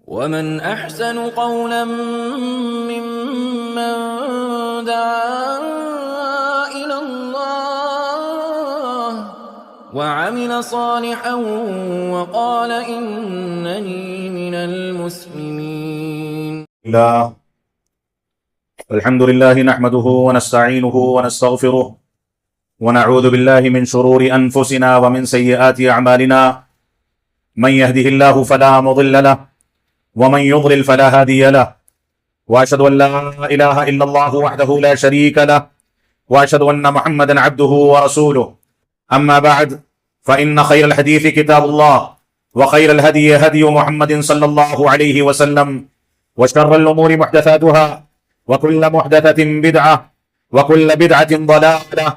ومن أحسن قولا ممن دعا إلى الله وعمل صالحا وقال إنني من المسلمين. الحمد لله نحمده ونستعينه ونستغفره ونعوذ بالله من شرور أنفسنا ومن سيئات أعمالنا، من يهده الله فلا مضل له ومن يضلل فلا هادي له، وأشهد أن لا إله إلا الله وحده لا شريك له، وأشهد أن محمدا عبده ورسوله. أما بعد، فإن خير الحديث كتاب الله، وخير الهدي هدي محمد صلى الله عليه وسلم، وشر الأمور محدثاتها، وكل محدثة بدعة، وكل بدعة ضلالة،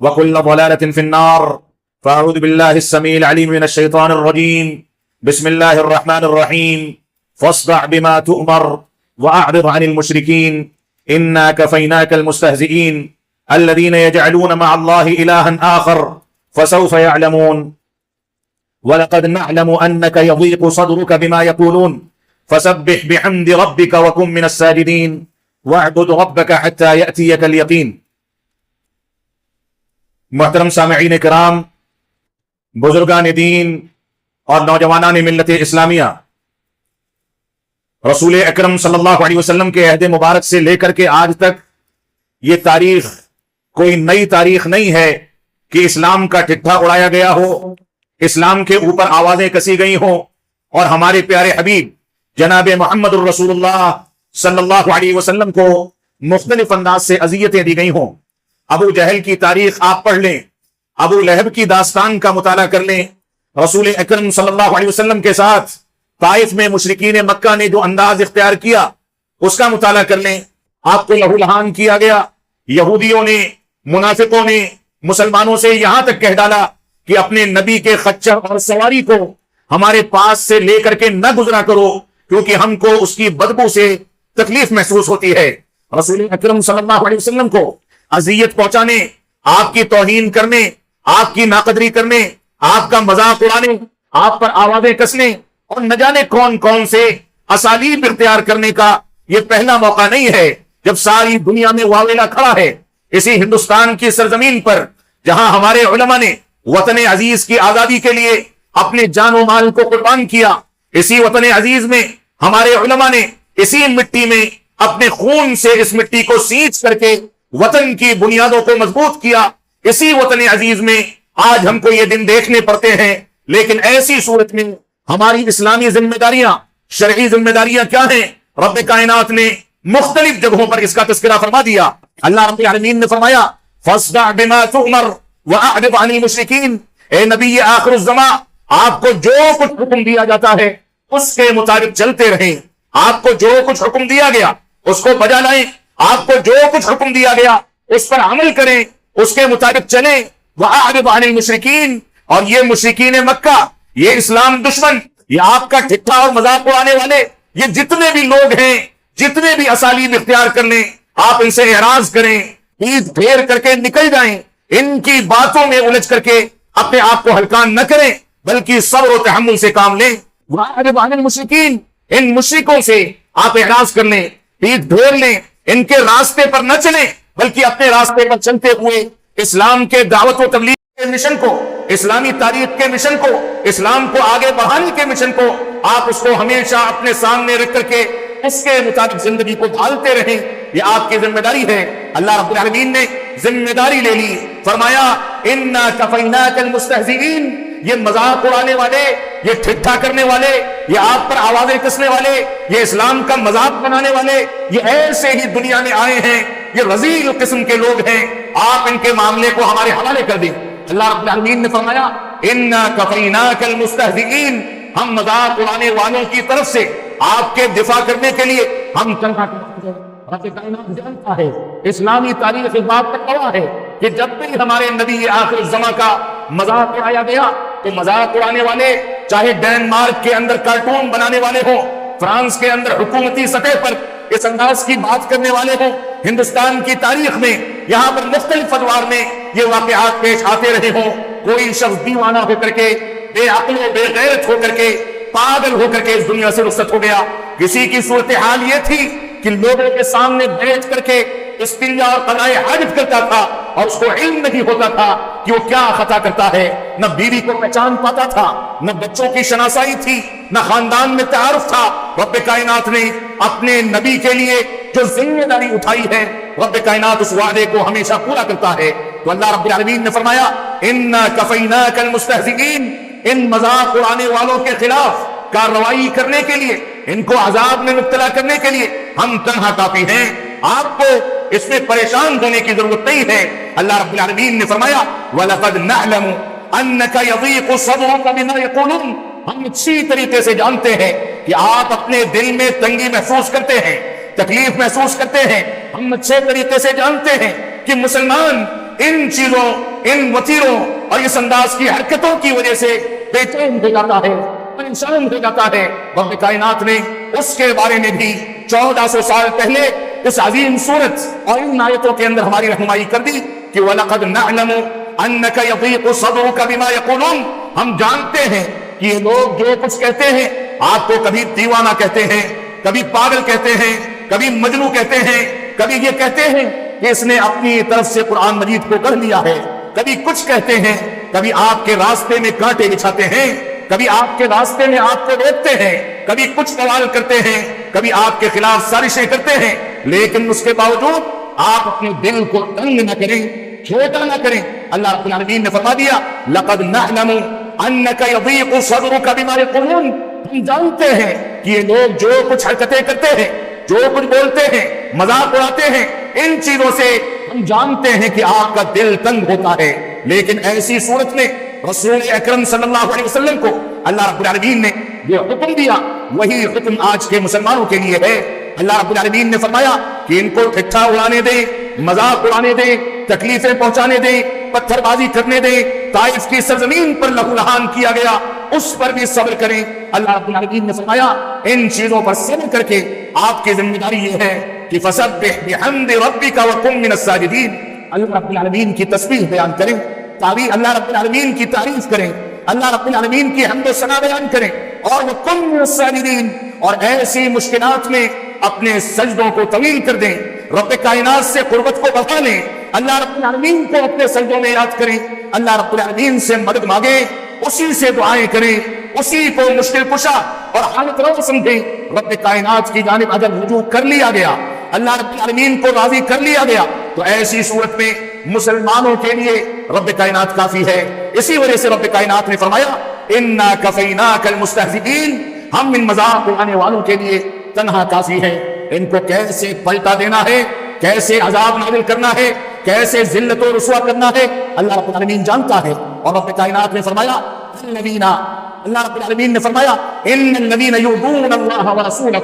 وكل ضلالة في النار. فأعوذ بالله السميع العليم من الشيطان الرجيم. بسم الله الرحمن الرحيم. فاصدع بما تؤمر وأعرض عن المشركين إنا كفيناك المستهزئين الذين يجعلون مع الله إلها آخر فسوف يعلمون. ولقد نعلم أنك يضيق صدرك بما يقولون فسبح بحمد ربك وكن من الساجدين واعبد ربك حتى يأتيك اليقين. محترم سامعین کرام، بزرگان دین اور نوجوانان ملت اسلامیہ، رسول اکرم صلی اللہ علیہ وسلم کے عہد مبارک سے لے کر کے آج تک یہ تاریخ کوئی نئی تاریخ نہیں ہے کہ اسلام کا ٹھٹھا اڑایا گیا ہو، اسلام کے اوپر آوازیں کسی گئی ہوں اور ہمارے پیارے حبیب جناب محمد الرسول اللہ صلی اللہ علیہ وسلم کو مختلف انداز سے اذیتیں دی گئی ہوں۔ ابو جہل کی تاریخ آپ پڑھ لیں، ابو لہب کی داستان کا مطالعہ کر لیں، رسول اکرم صلی اللہ علیہ وسلم کے ساتھ طائف میں مشرکین مکہ نے جو انداز اختیار کیا اس کا مطالعہ کر لیں۔ آپ کو لہو لہان کیا گیا، یہودیوں نے، منافقوں نے مسلمانوں سے یہاں تک کہہ ڈالا کہ اپنے نبی کے خچر اور سواری کو ہمارے پاس سے لے کر کے نہ گزرا کرو کیونکہ ہم کو اس کی بدبو سے تکلیف محسوس ہوتی ہے۔ رسول اکرم صلی اللہ علیہ وسلم کو اذیت پہنچانے، آپ کی توہین کرنے، آپ کی ناقدری کرنے، آپ کا مذاق اڑانے، آپ پر آوازیں کسنے اور نہ جانے کون کون سے اسالیب اختیار کرنے کا یہ پہلا موقع نہیں ہے جب ساری دنیا میں واویلا کھڑا ہے۔ اسی ہندوستان کی سرزمین پر جہاں ہمارے علماء نے وطن عزیز کی آزادی کے لیے اپنے جان و مال کو قربان کیا، اسی وطن عزیز میں ہمارے علماء نے اسی مٹی میں اپنے خون سے اس مٹی کو سینچ کر کے وطن کی بنیادوں کو مضبوط کیا، اسی وطن عزیز میں آج ہم کو یہ دن دیکھنے پڑتے ہیں۔ لیکن ایسی صورت میں ہماری اسلامی ذمہ داریاں، شرعی ذمہ داریاں کیا ہیں؟ رب کائنات نے مختلف جگہوں پر اس کا تذکرہ فرما دیا۔ اللہ رب العالمین نے فرمایا فاصدع بما تؤمر واعرض عن المشرکین، اے نبی آخر الزماں، آپ کو جو کچھ حکم دیا جاتا ہے اس کے مطابق چلتے رہیں، آپ کو جو کچھ حکم دیا گیا اس کو بجا لائیں، آپ کو جو کچھ حکم دیا گیا اس پر عمل کریں، اس کے مطابق چلیں۔ واعرض عن المشرکین، اور یہ مشرکین مکہ، یہ اسلام دشمن، یہ آپ کا ٹھٹھا اور مذاق اڑانے والے، یہ جتنے بھی لوگ ہیں، جتنے بھی اسالیب اختیار کر لیں، آپ ان سے اعراض کریں، پیٹ پھیر کر کے نکل جائیں، ان کی باتوں میں الجھ کر کے اپنے آپ کو ہلکان نہ کریں بلکہ صبر و تحمل سے کام لیں۔ واعرض عن المشرکین، ان مشرکوں سے آپ اعراض کر لیں، پیٹ پھیر لیں، ان کے راستے پر نہ چلیں بلکہ اپنے راستے پر چلتے ہوئے اسلام کے دعوت و تبلیغ کے مشن کو، اسلامی تاریخ کے مشن کو، اسلام کو آگے بڑھانے کے مشن کو آپ اس کو ہمیشہ اپنے سامنے رکھ کر کے اس کے مطابق زندگی کو ڈھالتے رہیں۔ یہ آپ کی ذمہ داری ہے۔ اللہ رب العالمین نے ذمہ داری لے لی، فرمایا انا کفیناک المستہزئین، یہ مذاق اڑانے والے، یہ ٹھٹھا کرنے والے، یہ آپ پر آوازیں کسنے والے، یہ اسلام کا مذاق بنانے والے، یہ ایسے ہی دنیا میں آئے ہیں، یہ رذیل قسم کے لوگ ہیں، آپ ان کے معاملے کو ہمارے حوالے کر دیں۔ اللہ رب العالمین نے فرمایا انا کفیناک المستہزئین، ہم مذاق اڑانے والوں کی طرف سے آپ کے دفاع کرنے کے لیے ہم چلنا کرتے ہیں۔ رب کائنات جانتا ہے، اسلامی تاریخ اس بات پر گواہ ہے کہ جب بھی ہمارے نبی آخر الزماں کا مذاق اڑایا گیا تو مذاق اڑانے والے، چاہے ڈینمارک کے اندر کارٹون بنانے والے ہوں، فرانس کے اندر حکومتی سطح پر اس انداز کی بات کرنے والے ہوں، ہندوستان کی تاریخ میں یہاں پر مختلف ادوار میں یہ واقعات پیش آتے رہے ہوں، کوئی شخص دیوانہ ہو کر کے، بے عقل و بے غیرت ہو کر کے پاگل ہو کر کے اس دنیا سے رخصت ہو گیا. کسی کی صورتحال یہ تھی کہ لوگوں کے سامنے بیٹھ کر کے استنجا اور قضاء حاجت کرتا تھا اور اس کو علم نہیں ہوتا تھا کہ وہ کیا خطا کرتا ہے. نہ بیوی کو پہچان پاتا تھا, نہ بچوں کی شناسائی تھی, نہ خاندان میں تعارف تھا. رب کائنات نے اپنے نبی کے لیے جو ذمہ داری اٹھائی ہے, رب کائنات اس وعدے کو ہمیشہ پورا کرتا ہے. تو اللہ رب العالمین نے فرمایا اِنَّا كَفَيْنَاكَ الْمُسْتَهْزِئِينَ, ان مذاق اڑانے والوں کے خلاف کارروائی کرنے کے لیے, ان کو عذاب میں مبتلا کرنے کے لیے ہم تنہا کافی ہیں. آپ کو اس میں پریشان ہونے کی ضرورت نہیں ہے. اللہ رب العالمین نے فرمایا وَلَقَدْ نَعْلَمُ أَنَّكَ يَضِيقُ صَدْرُكَ بِمَا يَقُولُونَ, ہم اچھی طریقے سے جانتے ہیں کہ آپ اپنے دل میں تنگی محسوس کرتے ہیں, تکلیف محسوس کرتے ہیں. ہم اچھے طریقے سے جانتے ہیں کہ مسلمان ان چیزوں, ان وتیروں اور اس انداز کی حرکتوں کی وجہ سے بے چین ہو جاتا ہے, پریشان ہو جاتا ہے. رب کائنات نے اس کے بارے میں بھی 1400 سال پہلے اس عظیم صورت اور ان آیتوں کے اندر ہماری رہنمائی کر دی کہ وَلَقَدْ نَعْلَمُ أَنَّكَ يَضِيقُ صَدْرُكَ بِمَا يَقُولُونَ, ہم جانتے ہیں کہ یہ لوگ جو کچھ کہتے ہیں آپ کو کبھی دیوانہ کہتے ہیں, کبھی پاگل کہتے ہیں, کبھی مجنوں کہتے ہیں, کبھی یہ کہتے ہیں کہ اس نے اپنی طرف سے قرآن مجید کو گڑھ لیا ہے, کبھی کچھ کہتے ہیں, کبھی آپ کے راستے میں کانٹے بچھاتے ہیں, کبھی آپ کے راستے میں آپ کو روکتے ہیں, کبھی کچھ سوال کرتے ہیں, کبھی آپ کے خلاف سازشیں کرتے ہیں. لیکن اس کے باوجود آپ اپنے دل کو تنگ نہ کریں, چھوٹا نہ کریں. اللہ رب العالمین نے فرما دیا لَقَدْ نَعْلَمُ أَنَّكَ يَضِيقُ صَدْرُكَ بِمَا يَقُولُونَ, ہم جانتے ہیں کہ یہ لوگ جو کچھ حرکتیں کرتے ہیں, جو کچھ بولتے ہیں, مذاق اڑاتے ہیں, ان چیزوں سے ہم جانتے ہیں کہ آپ کا دل تنگ ہوتا ہے. لیکن ایسی صورت میں رسول اکرم صلی اللہ علیہ وسلم کو اللہ رب العالمین نے یہ حکم دیا, وہی حکم آج کے مسلمانوں کے لیے ہے. اللہ رب العالمین نے فرمایا کہ ان کو ٹھٹھا اڑانے دیں, مذاق اڑانے دیں, تکلیفیں پہنچانے دیں, پتھر بازی کرنے دیں. طائف کی سرزمین پر لہو لہان کیا گیا, اس پر بھی صبر کریں. اللہ رب العالمین نے فرمایا ان چیزوں پر صبر کر کے آپ کی ذمہ داری یہ ہے کہ فسبح بحمد ربک وکن من الساجدین, اللہ رب العالمین کی تسبیح بیان کریں, اللہ رب العالمین کی تعریف کریں, اللہ رب العالمین کی حمد و ثنا بیان کریں, اور وکن من الساجدین, اور ایسی مشکلات میں اپنے سجدوں کو طویل کر دیں, رب کائنات سے قربت کو بڑھا لیں, اللہ رب العالمین کو اپنے سجدوں میں یاد کریں, اللہ رب العالمین سے مدد مانگیں, اسی سے دعائیں کریں, اسی کو مشکل کشا اور حالت روا سمجھیں. رب کائنات کی جانب اگر رجوع کر لیا گیا, اللہ رب العالمین کو راضی کر لیا گیا, تو ایسی صورت میں مسلمانوں کے لیے رب کائنات کافی ہے. اسی وجہ سے رب کائنات نے فرمایا اِنَّا كَفَيْنَاكَ الْمُسْتَهْزِئِينَ, ہم ان مذاق اڑانے والوں کے لیے تنہا کافی ہے. ان کو کیسے پلٹا دینا ہے, کیسے عذاب نازل کرنا ہے, کیسے ذلت و رسوا کرنا ہے, اللہ رب العالمین جانتا ہے. اور رب کائنات نے فرمایا اللہ رب العالمین نے فرمایا ان الذین یؤذون اللہ ورسولہ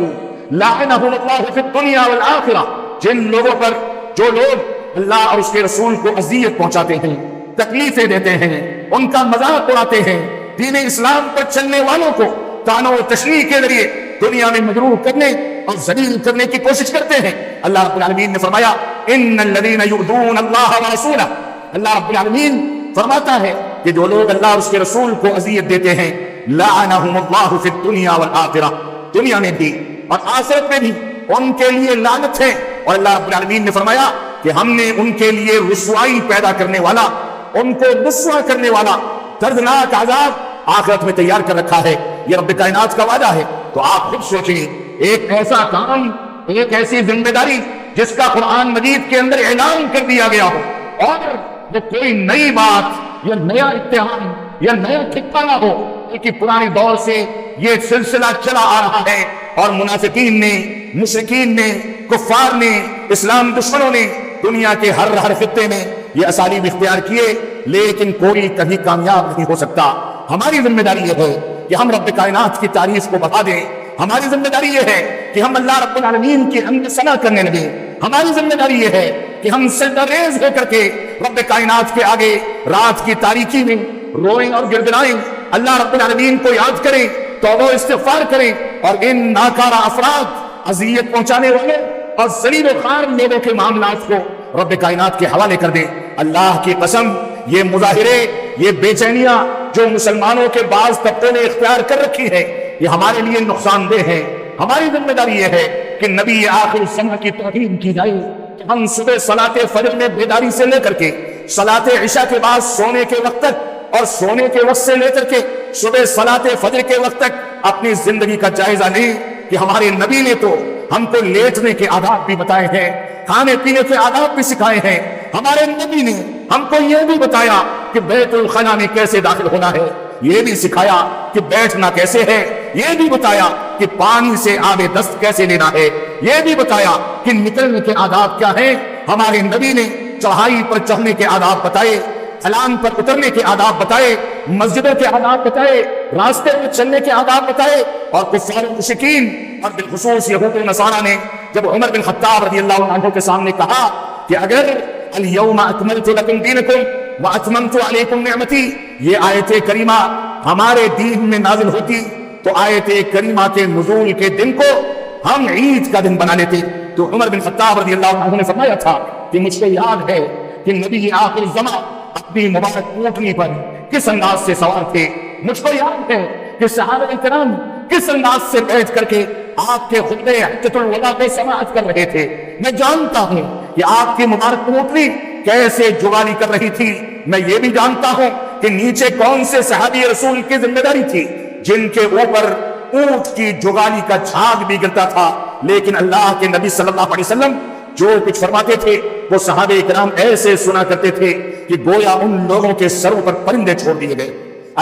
لعنهم اللہ فی الدنیا والآخرہ, جن لوگوں پر جو لوگ اللہ اور اس کے رسول کو اذیت پہنچاتے ہیں, تکلیفیں دیتے ہیں, ان کا مذاق اڑاتے ہیں, دین اسلام پر چلنے والوں کو طعن و تشنیع کے ذریعے دنیا میں مجروح کرنے اور ذلیل کرنے کی کوشش کرتے ہیں. اللہ رب العالمین نے فرمایا ان الذین یؤذون اللہ ورسولہ, اللہ رب العالمین فرماتا ہے کہ جو لوگ اللہ اور اس کے رسول کو اذیت دیتے ہیں لعنہم اللہ فی الدنیا والآخرہ, دنیا میں بھی اور آخرت میں بھی ان کے لیے لعنت ہے. اور اللہ رب العالمین نے فرمایا کہ ہم نے ان کے لیے رسوائی پیدا کرنے والا, ان کو رسوا کرنے والا دردناک عذاب آخرت میں تیار کر رکھا ہے. یہ رب کائنات کا وعدہ ہے. تو آپ خود سوچیں, ایک ایسا کام, ایک ایسی ذمہ داری جس کا قرآن مجید کے اندر اعلان کر دیا گیا ہو, اور وہ کوئی نئی بات یا نیا اتحام یا نیا خطہ نہ ہو, کہ پرانے دور سے یہ سلسلہ چلا آ رہا ہے, اور منافقین نے, مشرکین نے, کفار نے, اسلام دشمنوں نے دنیا کے ہر خطے میں یہ اسالیب اختیار کیے, لیکن کوئی کبھی کامیاب نہیں ہو سکتا. ہماری ذمہ داری یہ ہے کہ ہم رب کائنات کی تعریف کو بڑھا دیں. ہماری ذمہ داری یہ ہے کہ ہم اللہ رب العالمین کی حمد ثنا کرنے لگیں. ہماری ذمہ داری یہ ہے کہ ہم سجدہ ریز ہو کر کے رب کائنات کے آگے رات کی تاریکی میں روئیں اور گڑگڑائیں, اللہ رب العالمین کو یاد کریں, توبہ و استغفار کریں, اور ان ناکارہ افراد, اذیت پہنچانے والے اور ذلیل و خوار لوگوں کے معاملات کو رب کائنات کے حوالے کر دیں. اللہ کی قسم, یہ مظاہرے, یہ بے چینیاں جو مسلمانوں کے بعض طبقوں نے اختیار کر رکھی ہے, یہ ہمارے لیے نقصان دہ ہے۔ ہماری ذمہ داری یہ ہے کہ نبی آخر الزمان کی توہین کی جائے، کہ ہم صبح صلاۃ فجر میں بیداری سے لے کر کے صلاۃ عشاء کے بعد سونے کے وقت تک، اور سونے کے وقت سے لے کر کے صبح صلاۃ فجر کے وقت تک اپنی زندگی کا جائزہ لیں کہ ہمارے نبی نے تو ہم کو لیٹنے کے آداب بھی بتائے ہیں، کھانے پینے کے آداب بھی سکھائے ہیں۔ ہمارے نبی نے ہم کو یہ بھی بتایا کہ بیت الخلا میں کیسے داخل ہونا ہے، یہ بھی سکھایا کہ بیٹھنا کیسے ہے، یہ بھی بتایا کہ پانی سے آب دست کیسے لینا ہے، یہ بھی بتایا کہ نکلنے کے آداب کیا ہیں۔ ہمارے نبی نے چڑھائی پر چڑھنے کے آداب بتائے، ڈھلان پر اترنے کے آداب بتائے، مسجدوں کے آداب بتائے، راستے میں چلنے کے آداب بتائے۔ اور کفار و مشرکین اور بالخصوص یہود و نصارہ نے جب عمر بن خطاب رضی اللہ عنہ کے سامنے کہا کہ اگر الیوم اکملت لکم دینکم واتممت علیکم نعمتی، یہ آیت کریمہ ہمارے دین میں نازل ہوتی تو آیت کریمہ کے نزول کے دن کو ہم عید کا دن بنا لیتے۔ تو عمر بن خطاب رضی اللہ عنہ نے فرمایا تھا کہ مجھ کو یاد ہے کہ نبی آخر الزمان اپنی مبارک اونٹنی پر کس انداز سے سوار تھے، مجھ کو یاد ہے کہ صحابہ کرام کس انداز سے بیٹھ کر کے آپ کے خطبہ حجۃ الوداع کو سماعت کر رہے تھے۔ میں جانتا ہوں کہ آپ کی مبارک اونٹنی کیسے جگالی کر رہی تھی، میں یہ بھی جانتا ہوں کہ نیچے کون سے صحابی رسول کی ذمہ داری تھی جن کے اوپر اونٹ کی جگالی کا جھاگ بھی گرتا تھا، لیکن اللہ کے نبی صلی اللہ علیہ وسلم جو کچھ فرماتے تھے وہ صحابہ کرام ایسے سنا کرتے تھے کہ گویا ان لوگوں کے سروں پر پرندے چھوڑ دیے گئے،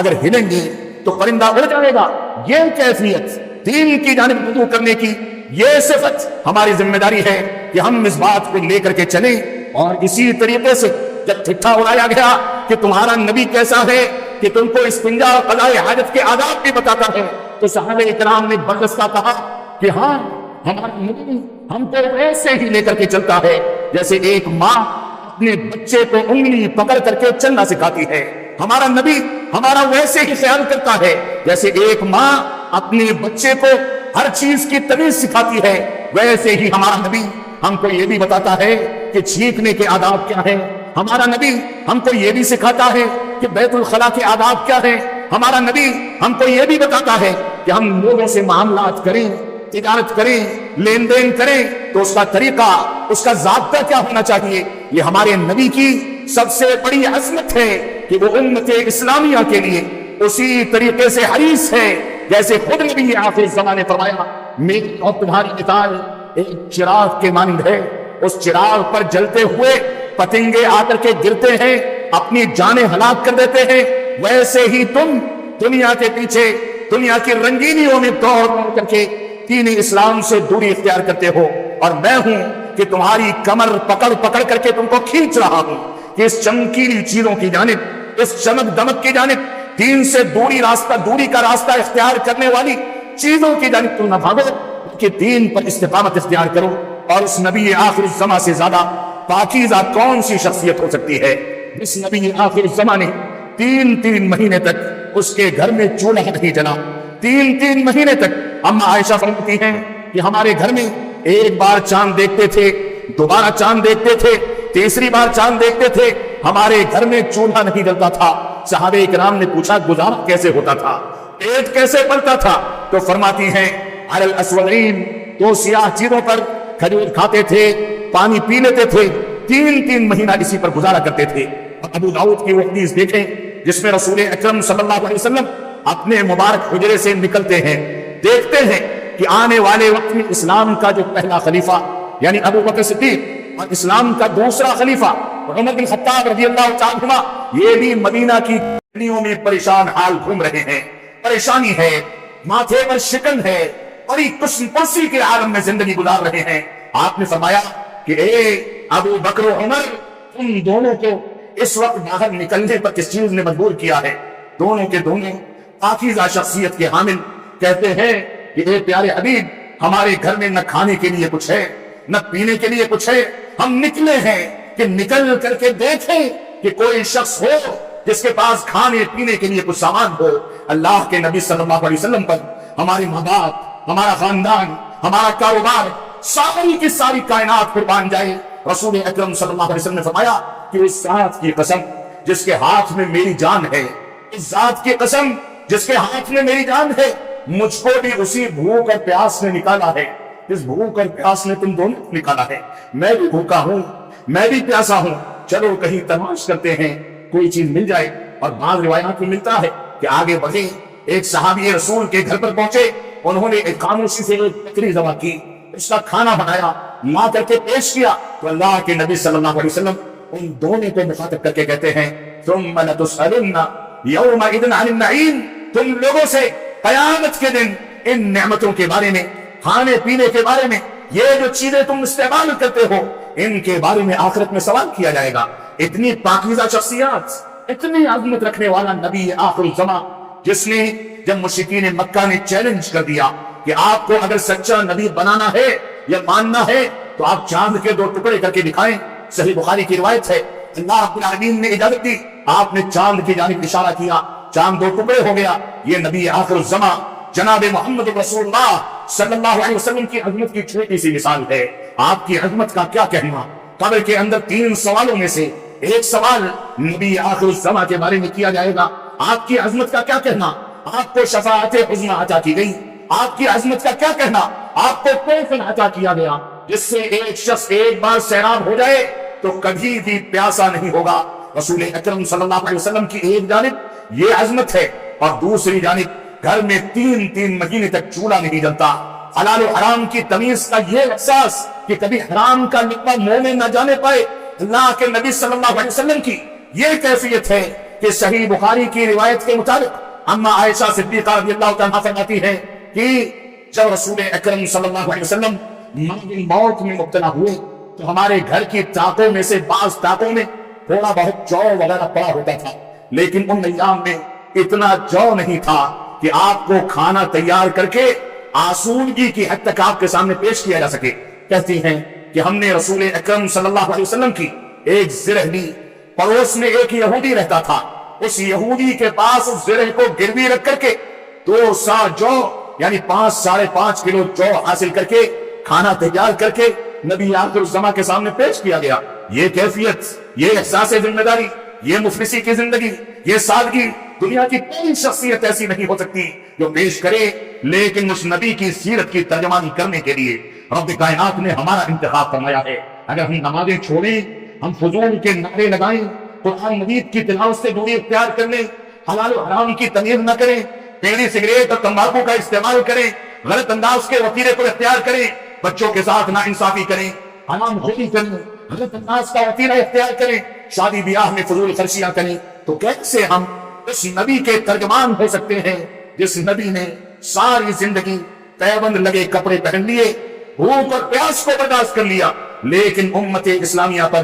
اگر ہلیں گے تو پرندہ اڑ جائے گا۔ یہ کیفیت دین کی جانب رجوع کرنے کی، یہ صفت ہماری ذمہ داری ہے کہ ہم اس بات کو لے کر کے چلیں۔ اور اسی طریقے سے جب ٹھٹھا اڑایا گیا کہ تمہارا نبی کیسا ہے کہ تم کو استنجا اور قضاء حاجت کے آداب بھی بتاتا ہے، تو صحابہ کرام نے بردستہ کہا کہ ہاں ہمارا نبی ہم کو ایسے ہی لے کر کے چلتا ہے جیسے ایک ماں اپنے بچے کو انگلی پکڑ کر کے چلنا سکھاتی ہے۔ ہمارا نبی ہمارا ویسے ہی خیال کرتا ہے جیسے ایک ماں اپنے بچے کو ہر چیز کی تمیز سکھاتی ہے، ویسے ہی ہمارا نبی ہم کو یہ بھی بتاتا ہے کہ چھینکنے کے آداب کیا ہے۔ ہمارا نبی ہم کو یہ بھی سکھاتا ہے کہ بیت الخلا کے آداب کیا ہے۔ ہمارا نبی ہم کو یہ بھی بتاتا ہے کہ ہم لوگوں سے معاملات کریں، تجارت کریں، لین دین کریں تو اس کا طریقہ، اس کا ضابطہ کیا ہونا چاہیے۔ یہ ہمارے نبی کی سب سے بڑی عظمت ہے کہ وہ امت اسلامیہ کے لیے اسی طریقے سے حریص ہے جیسے خود نبی آخر الزمان نے فرمایا میری اور تمہاری مثال ایک چراغ کے مانند ہے، اس چراغ پر جلتے ہوئے پتنگے آ کر کے گرتے ہیں، اپنی جانیں ہلاک کر دیتے ہیں، ویسے ہی تم دنیا کے پیچھے دنیا کی رنگینیوں میں دوڑ دوڑ کر کے دین اسلام سے دوری اختیار کرتے ہو، اور میں ہوں کہ تمہاری کمر پکڑ پکڑ کر کے تم کو کھینچ رہا ہوں کہ اس چمکیلی چیزوں کی جانب، اس چمک دمک کی جانب، دین سے دوری کا راستہ اختیار کرنے والی چیزوں کی جانب تم نہ بھاگو کہ دین پر استقامت اختیار کرو۔ اور اس نبی آخر الزمان سے زیادہ پاکیزہ کون سی شخصیت ہو سکتی ہے جس نبی آخر الزمان نے تین مہینے تک اس کے گھر میں چولہا نہیں جلا۔ تین مہینے تک اما عائشہ فرماتی ہیں کہ ہمارے گھر میں ایک بار چاند دیکھتے تھے، دوبارہ چاند دیکھتے تھے، تیسری بار چاند دیکھتے تھے، ہمارے گھر میں چولہا نہیں جلتا تھا۔ صحابہ کرام نے پوچھا گزارا کیسے ہوتا تھا، پیٹ کیسے پلتا تھا؟ تو فرماتی ہیں علی الاسودین، دو سیاہ چیزوں پر کھجور کھاتے تھے، پانی پی لیتے تھے، تین مہینہ اسی پر گزارا کرتے تھے۔ اور ابو داؤد کی وہ حدیث دیکھیں جس میں رسول اکرم صلی اللہ علیہ وسلم اپنے مبارک حجرے سے نکلتے ہیں، دیکھتے ہیں کہ آنے والے وقت میں اسلام کا جو پہلا خلیفہ یعنی ابو بکر صدیق اور اسلام کا دوسرا خلیفہ عمر بن خطاب رضی اللہ تعالی عنہ یہ بھی مدینہ کی گلیوں میں پریشان حال گھوم رہے ہیں، پریشانی ہے، ماتھے پر شکن ہے، بڑی کرسی کے عالم میں زندگی گزار رہے ہیں۔ آپ نے فرمایا کہ اے ابو بکر و عمر، تم دونوں کو اس وقت باہر نکلنے پر کس چیز نے مجبور کیا ہے؟ دونوں کے دونوں پاکیزہ شخصیت کے حامل کہتے ہیں کہ اے پیارے حبیب، ہمارے گھر میں نہ کھانے کے لیے کچھ ہے نہ پینے کے لیے کچھ ہے، ہم نکلے ہیں کہ نکل کر کے دیکھیں کہ کوئی شخص ہو جس کے پاس کھانے پینے کے لیے کچھ سامان ہو۔ اللہ کے نبی صلی اللہ علیہ وسلم پر ہمارے ماں باپ، ہمارا خاندان، ہمارا کاروبار، ساری کی ساری کائنات قربان جائے۔ رسول اکرم صلی اللہ علیہ وسلم نے فرمایا کہ اس ذات کی قسم جس کے ہاتھ میں میری جان ہے، اس ذات کی قسم جس کے ہاتھ میں میری جان ہے، مجھ کو بھی اسی بھوک اور پیاس نے نکالا ہے، اس بھوک اور پیاس نے تم دونوں کو نکالا ہے، میں بھی بھوکا ہوں، میں بھی پیاسا ہوں، چلو کہیں تلاش کرتے ہیں کوئی چیز مل جائے۔ اور بعض روایات میں ملتا ہے کہ آگے بڑھے، ایک صحابی رسول کے گھر پر پہنچے، انہوں نے ایک خاموشی سے ایک بکری ذبح کی، اس کا کھانا بنایا، لا کر کے پیش کیا، تو اللہ کے نبی صلی اللہ علیہ وسلم ان دونوں کو مخاطب کر کے کہتے ہیں ثم لتسألن یومئذ عن النعیم، تم لوگوں سے قیامت کے دن ان نعمتوں کے بارے میں، کھانے پینے کے بارے میں، یہ جو چیزیں تم استعمال کرتے ہو، ان کے بارے میں آخرت میں سوال کیا جائے گا۔ اتنی پاکیزہ شخصیات، اتنی عظمت رکھنے والا نبی آخر الزمان، جس نے جب مشرکین مکہ نے چیلنج کر دیا کہ آپ کو اگر سچا نبی بنانا ہے یا ماننا ہے تو آپ چاند کے 2 ٹکڑے کر کے دکھائیں، صحیح بخاری کی روایت ہے، اللہ رب العالمین نے اجازت دی، آپ نے چاند کی جانب اشارہ کیا، چاند 2 ٹکڑے ہو گیا۔ یہ نبی آخر الزمان جناب محمد رسول اللہ صلی اللہ علیہ وسلم کی عظمت کی چھوٹی سی مثال ہے۔ آپ کی عظمت کا کیا کہنا؟ قبر کے اندر 3 سوالوں میں سے ایک سوال نبی آخر الزمان کے بارے میں کیا جائے گا۔ آپ کی عظمت کا کیا کہنا؟ آپ کو شفاعت عظمی عطا کی گئی۔ آپ کی عظمت کا کیا کہنا؟ آپ کو کوثر عطا کیا گیا، جس سے ایک شخص ایک بار سیراب ہو جائے تو کبھی بھی پیاسا نہیں ہوگا۔ رسول اکرم صلی اللہ علیہ وسلم کی ایک جانب یہ عظمت ہے، اور دوسری جانب گھر میں 3 مہینے تک چولہا نہیں جلتا۔ حلال و حرام کی تمیز کا یہ احساس کہ کبھی حرام کا لقمہ منہ میں نہ جانے پائے، اللہ کے نبی صلی اللہ علیہ وسلم کی یہ کیفیت ہے کہ صحیح بخاری کی روایت کے مطابق اما عائشہ صدیقہ رضی اللہ تعالیٰ فرماتی ہے کہ جب رسول اکرم صلی اللہ علیہ وسلم مرض موت میں مبتلا ہوئے تو ہمارے گھر کی طاقوں میں سے بعض طاقوں میں تھوڑا بہت جو وغیرہ پڑا ہوتا تھا، لیکن ان ایام میں اتنا جو نہیں تھا کہ آپ کو کھانا تیار کر کے آسودگی کی حد تک آپ کے سامنے پیش کیا جا سکے۔ کہتی ہیں کہ ہم نے رسول اکرم صلی اللہ علیہ وسلم کی ایک زرہ لی، پڑوس میں ایک یہودی رہتا تھا، اس یہودی کے پاس اس زرہ کو گروی رکھ کر کے 2 سا جو یعنی 5 ساڑھے 5 کلو جو حاصل کر کے کھانا تیار کر کے نبی آخر الزمان کے سامنے پیش کیا گیا۔ یہ کیفیت، یہ احساس ذمہ داری، یہ مفلسی کی زندگی، یہ سادگی، دنیا کی کوئی شخصیت ایسی نہیں ہو سکتی جو پیش کرے، لیکن اس نبی کی سیرت کی ترجمانی کرنے کے لیے رب کائنات نے ہمارا انتخاب فرمایا ہے۔ اگر ہم نمازیں چھوڑیں، ہم فضول کے نعرے لگائیں، قرآن مجید کی تلاوت سے دوری اختیار کر لیں، حلال و حرام کی تمیز نہ کریں، بیڑی سگریٹ اور تمباکو کا استعمال کریں، غلط انداز کے وسیلے کو اختیار کریں، بچوں کے ساتھ ناانصافی کریں، حرام خوری کریں، غلط انداز کا وسیلہ اختیار کریں، شادی بیاہ میں فضول خرچیاں کریں، تو کیسے ہم اس نبی کے ترجمان ہو سکتے ہیں جس نبی نے ساری زندگی تیبند لگے کپڑے پہن لیے، بھوک اور پیاس کو برداشت کر لیا، لیکن امت اسلامیہ پر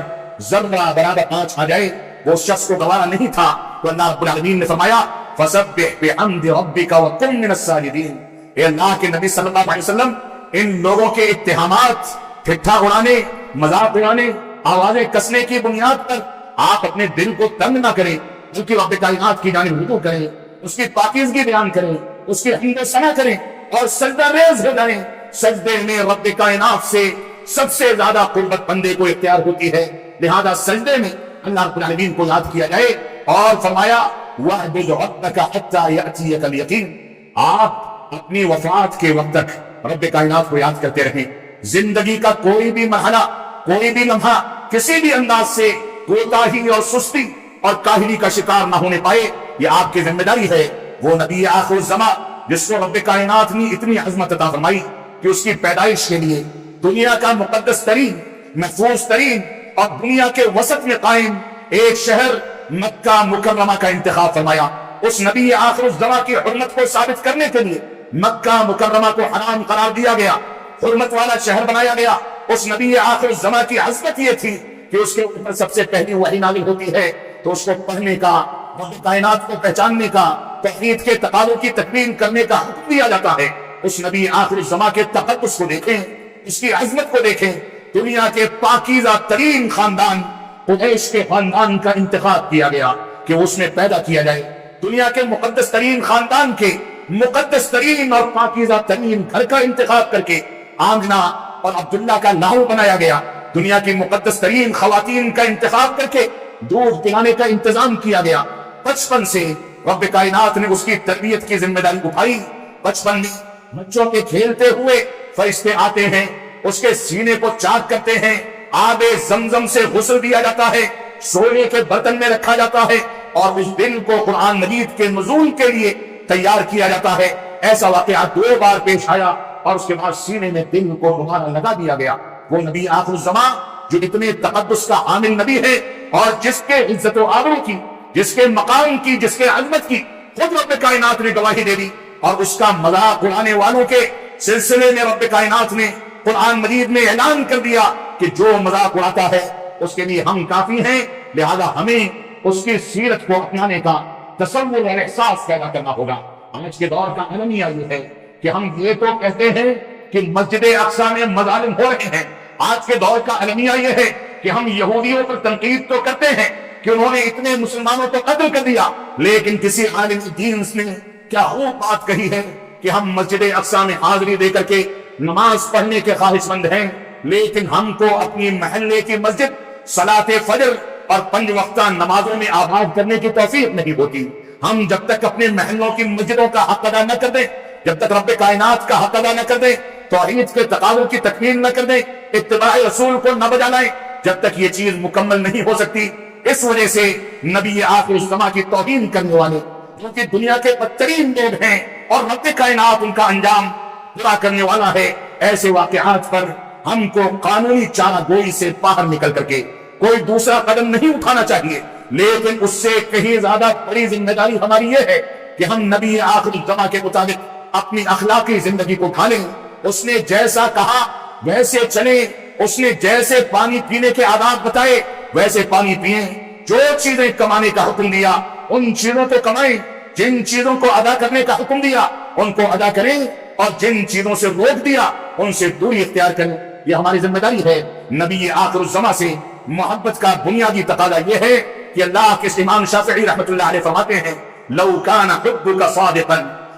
ذرہ برابر آنچ آ جائے وہ شخص کو گوارا نہیں تھا۔ تو اللہ رب العالمین نے فرمایا فَسَبِّحْ بِحَمْدِ رَبِّكَ وَكُن مِّنَ السَّاجِدِينَ۔ اے اللہ کے نبی صلی اللہ علیہ وسلم، ان لوگوں کے اتہامات، ٹھٹھا اڑانے، مذاق اڑانے، آوازیں کسنے کی بنیاد پر آپ اپنے دل کو تنگ نہ کریں، بلکہ رب کائنات کی جانب رجوع کریں، اس کی پاکیزگی بیان کریں، اس کی حمد و ثنا کریں اور سجدہ ریز ہو جائیں۔ سجدے میں رب کائنات سے سب سے زیادہ قربت بندے کو اختیار ہوتی ہے، لہذا سجدے میں اللہ رب العالمین کو یاد کیا جائے، اور فرمایا وَاعْبُدْ رَبَّكَ حَتَّى يَأْتِيَكَ الْيَقِينُ۔ آپ اپنی وفات کے وقت تک رب کائنات کو یاد کرتے رہیں۔ زندگی کا کوئی بھی مرحلہ، کوئی بھی لمحہ کسی بھی انداز سے کوتاہی اور سستی اور کاہلی کا شکار نہ ہونے پائے، یہ آپ کی ذمہ داری ہے۔ وہ نبی آخر الزمان جس کو رب کائنات نے اتنی عظمت عطا فرمائی کہ اس کی پیدائش کے لیے دنیا کا مقدس ترین، محفوظ ترین اور دنیا کے وسط میں قائم ایک شہر مکہ مکرمہ کا انتخاب فرمایا۔ اس نبی آخر الزمان کی حرمت کو ثابت کرنے کے لیے مکہ مکرمہ کو حرام قرار دیا گیا، حرمت والا شہر بنایا گیا۔ اس نبی آخر الزمان کی عظمت یہ تھی کہ اس کے اوپر سب سے پہلی وحی نازل ہوتی ہے تو اس کو پڑھنے کا، رب کائنات کو پہچاننے کا، توحید کے تقاضوں کی تکمیل کرنے کا حکم دیا جاتا ہے۔ اس نبی آخر الزمان کے تقدس کو دیکھیں، اس کی عظمت کو دیکھیں۔ دنیا کے پاکیزہ ترین خاندان قریش کے خاندان کا انتخاب کیا گیا کہ اس میں پیدا کیا جائے۔ دنیا کے مقدس ترین خاندان کے مقدس ترین اور پاکیزہ ترین گھر کا انتخاب کر کے آمنہ اور عبداللہ کا لاہو بنایا گیا۔ دنیا کی مقدس ترین خواتین کا انتخاب کر کے دودھ پلانے کا انتظام کیا گیا۔ بچپن سے رب کائنات نے اس کی تربیت کی ذمہ داری اٹھائی بچپن میں بچوں کے کھیلتے ہوئے فرشتے آتے ہیں، اس کے سینے کو چاک کرتے ہیں، آب زمزم سے غسل دیا جاتا ہے، سونے کے برتن میں رکھا جاتا ہے، اور اس دن کو قرآن مجید کے نزول کے لیے تیار کیا جاتا ہے۔ ایسا واقعہ 2 بار پیش آیا، اور اس کے بعد سینے میں دل کو دوبارہ لگا دیا گیا۔ وہ نبی آخر الزمان جو اتنے تقدس کا عامل نبی ہے، اور جس کے عزت و آبرو کی، جس کے مقام کی، جس کے عظمت کی خود رب کائنات نے گواہی دے دی، اور اس کا مذاق اڑانے والوں کے سلسلے میں رب کائنات نے قرآن مجید میں اعلان کر دیا کہ جو مذاق اڑاتا ہے اس کے لیے ہم کافی ہیں، لہذا ہمیں اس کی سیرت کو اپنانے کا تصور اور احساس پیدا کرنا ہوگا۔ آج کے دور کا المیہ یہ ہے کہ ہم یہ تو کہتے ہیں کہ مسجد اقصی میں مظالم ہو رہے ہیں، آج کے دور کا المیہ یہ ہے کہ ہم یہودیوں پر تنقید تو کرتے ہیں کہ انہوں نے اتنے مسلمانوں کو قتل کر دیا، لیکن کسی عالم دین نے کیا خوب بات کہی ہے کہ ہم مسجد اقصی میں حاضری دے کر کے نماز پڑھنے کے خواہش مند ہیں، لیکن ہم کو اپنی محلے کی مسجد صلاۃ فجر اور 5 وقتہ نمازوں میں آباد کرنے کی توفیق نہیں ہوتی۔ ہم جب تک اپنے محلوں کی مسجدوں کا حق ادا نہ کر دیں، جب تک رب کائنات کا حق ادا نہ کر دیں، توحید کے تقاضوں کی تکمیل نہ کر دیں، اتباع رسول کو نہ بجا لائیں، جب تک یہ چیز مکمل نہیں ہو سکتی۔ اس وجہ سے نبی آخر الزمان کی توہین کرنے والے جو کہ دنیا کے بدترین لوگ ہیں اور رب کائنات ان کا انجام برا کرنے والا ہے، ایسے واقعات پر ہم کو قانونی چارہ گوئی سے باہر نکل کر کے کوئی دوسرا قدم نہیں اٹھانا چاہیے، لیکن اس سے کہیں زیادہ بڑی ذمہ داری ہماری یہ ہے کہ ہم نبی آخر الزمان کے مطابق اپنی اخلاقی زندگی کو ڈھالیں۔ اس نے جیسا کہا ویسے چلیں، اس نے جیسے پانی پینے کے آداب بتائے ویسے پانی پئیں، جو چیزیں کمانے کا حکم دیا ان چیزوں کو کمائیں، جن چیزوں کو ادا کرنے کا حکم دیا ان کو ادا کریں، اور جن چیزوں سے روک دیا ان سے دوری اختیار کریں۔ یہ ہماری ذمہ داری ہے۔ نبی آخر الزمان سے محبت کا بنیادی تقاضا یہ ہے کہ اللہ کے امام شافعی رحمۃ اللہ علیہ فرماتے ہیں لو کان حبک صادقا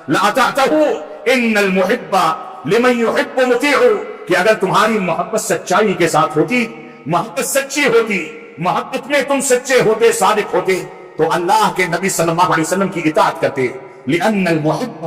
لاطعته ان المحب لمن يحب مطیع، کہ اگر تمہاری محبت سچائی کے ساتھ ہوتی، محبت سچی ہوتی، محبت میں تم سچے ہوتے، صادق ہوتے، تو اللہ کے نبی صلی اللہ علیہ وسلم کی اطاعت کرتے۔ لأن المحب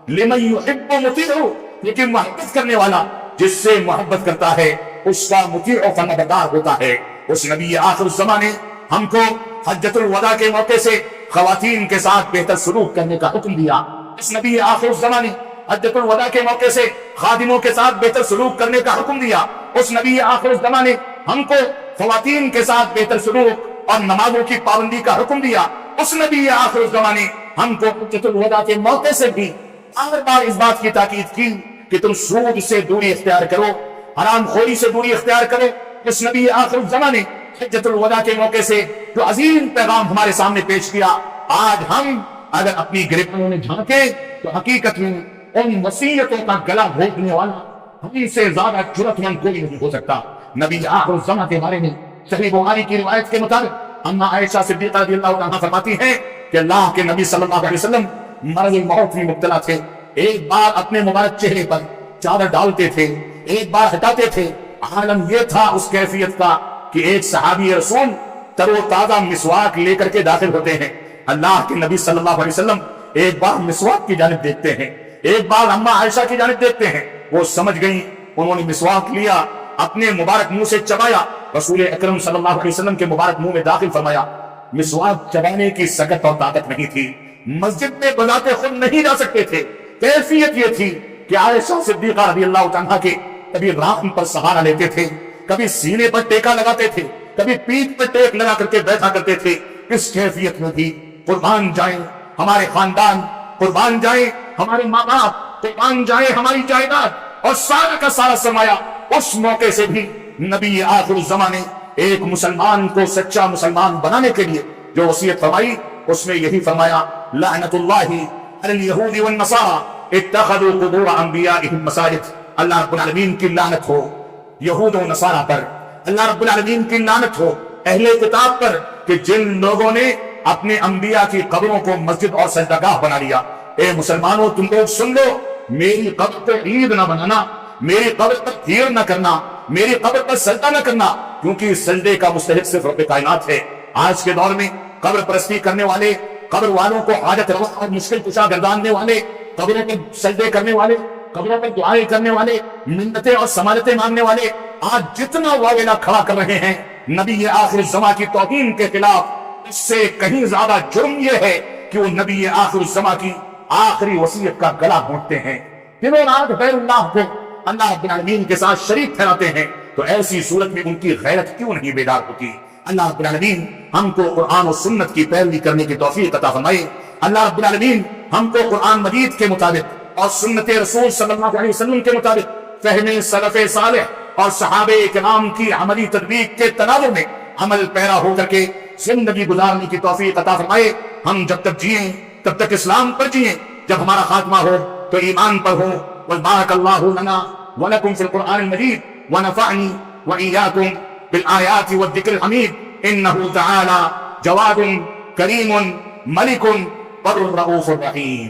لمن يحب مطیع، لیکن محبت کرنے والا جس سے محبت کرتا ہے اس کا مطیع و فرمانبردار ہوتا ہے۔ اس نبی آخر الزمان نے ہم کو حجۃ الوداع کے موقع سے خواتین کے ساتھ بہتر سلوک کرنے کا حکم دیا۔ اس نبی آخر الزمان نے حجۃ الوداع کے موقع سے خادموں کے ساتھ بہتر سلوک کرنے کا حکم دیا۔ اس نبی آخر الزمان نے ہم کو خواتین کے ساتھ بہتر سلوک اور نمازوں کی پابندی کا حکم دیا۔ اس نبی آخر الزمان نے ہم کو حجۃ الوداع کے موقع سے بھی بار بار اس بات کی تاکید کی کہ تم سود سے دوری اختیار کرو، حرام خوری سے دوری اختیار کرو۔ اس نبی آخر الزمان نے حجۃ الوداع کے موقع سے جو عظیم پیغام ہمارے سامنے پیش کیا، آج ہم اگر اپنی گرفتوں میں جھانکے تو حقیقت میں ان وصیتوں کا گلا گھونٹنے والا ہم سے زیادہ جرأت مند کوئی نہیں ہو سکتا۔ نبی آخر الزمان کے بارے میں صحیح بخاری کی روایت کے مطابق اما عائشہ صدیقہ رضی اللہ عنہا فرماتی ہیں کہ اللہ کے نبی صلی اللہ علیہ وسلم مرض موت میں مبتلا تھے، ایک بار اپنے مبارک چہرے پر چادر ڈالتے تھے، ایک بار ہٹاتے تھے۔ عالم یہ تھا اس کیفیت کا کہ ایک صحابی رسول تر و تازہ مسواک لے کر کے داخل ہوتے ہیں، اللہ کے نبی صلی اللہ علیہ وسلم ایک بار مسواک کی جانب دیکھتے ہیں، ایک بار اما عائشہ کی جانب دیکھتے ہیں، وہ سمجھ گئیں، انہوں نے مسواک لیا، اپنے مبارک منہ سے چبایا، رسول اکرم صلی اللہ علیہ وسلم کے مبارک منہ میں داخل فرمایا۔ مسواک چبانے کی سکت اور طاقت نہیں تھی، مسجد میں بذات خود نہیں جا سکتے تھے۔ کیفیت یہ تھی کہ عائشہ صدیقہ رضی اللہ عنہا کے کبھی ران پر سہارا لیتے تھے، کبھی سینے پر ٹیکا لگاتے تھے، کبھی پیٹھ پر ٹیک لگا کر کے بیٹھا کرتے تھے۔ اس کیفیت میں بھی قربان جائیں ہمارے خاندان، قربان جائیں ہمارے ماں باپ، قربان جائیں ہماری جائیداد اور سارا کا سارا سرمایہ۔ اس موقع سے بھی نبی آخر الزمان نے ایک مسلمان کو سچا مسلمان بنانے کے لیے جو وصیت فرمائی، اس میں یہی فرمایا لعنت اللہ علی الیہود والنصارى اتخذوا قبور انبیائہم مساجد۔ اللہ رب العالمین کی لعنت ہو یہود و نصارہ پر، اللہ رب العالمین کی لعنت ہو اہل کتاب پر کہ جن لوگوں نے اپنے انبیاء کی قبروں کو مسجد اور سجدہ گاہ بنا لیا۔ اے مسلمانوں، تم لوگ سن لو، میری قبر پر عید نہ بنانا، میری قبر پر بھیڑ نہ کرنا، میری قبر پر سجدہ نہ کرنا، کیونکہ سجدے کا مستحق صرف رب کائنات ہے۔ آج کے دور میں قبر پرستی کرنے والے، قبر والوں کو حاجت روا اور مشکل کشا گرداننے والے قبر کے سجدے کرنے والے، قبر میں دعائیں کرنے والے، منتیں اور سماجتیں مانگنے والے آج جتنا واویلا کھڑا کر رہے ہیں نبی آخر زماں کی توہین کے خلاف، اس سے کہیں زیادہ جرم یہ ہے کہ وہ نبی آخر زماں کی آخری وصیت کا گلا گھونٹتے ہیں، دنوں رات غیر اللہ کو اللہ رب العالمین کے ساتھ شریک ٹھہراتے ہیں۔ تو ایسی صورت میں ان کی غیرت کیوں نہیں بیدار ہوتی؟ اللہ رب العالمین ہم کو قرآن و سنت کی پیروی کرنے کی توفیق عطا فرمائے۔ اللہ رب العالمین ہم کو قرآن مجید کے مطابق اور سنت رسول صلی اللہ علیہ وسلم کے مطابق فہم سلف صالح اور صحابہ کرام کی عملی تطبیق کے تناظر میں عمل پیرا ہو کر کے زندگی گزارنے کی توفیق عطا فرمائے۔ ہم جب تک جئیں تب تک اسلام پر جئیں، جب ہمارا خاتمہ ہو تو ایمان پر ہو۔ وبارک اللہ لنا ولکم فی القرآن المجید ونفعنی وإیاکم بالآیات والذکر الحمید انہ تعالی جواد کریم ملک بر الرؤوف الرحیم۔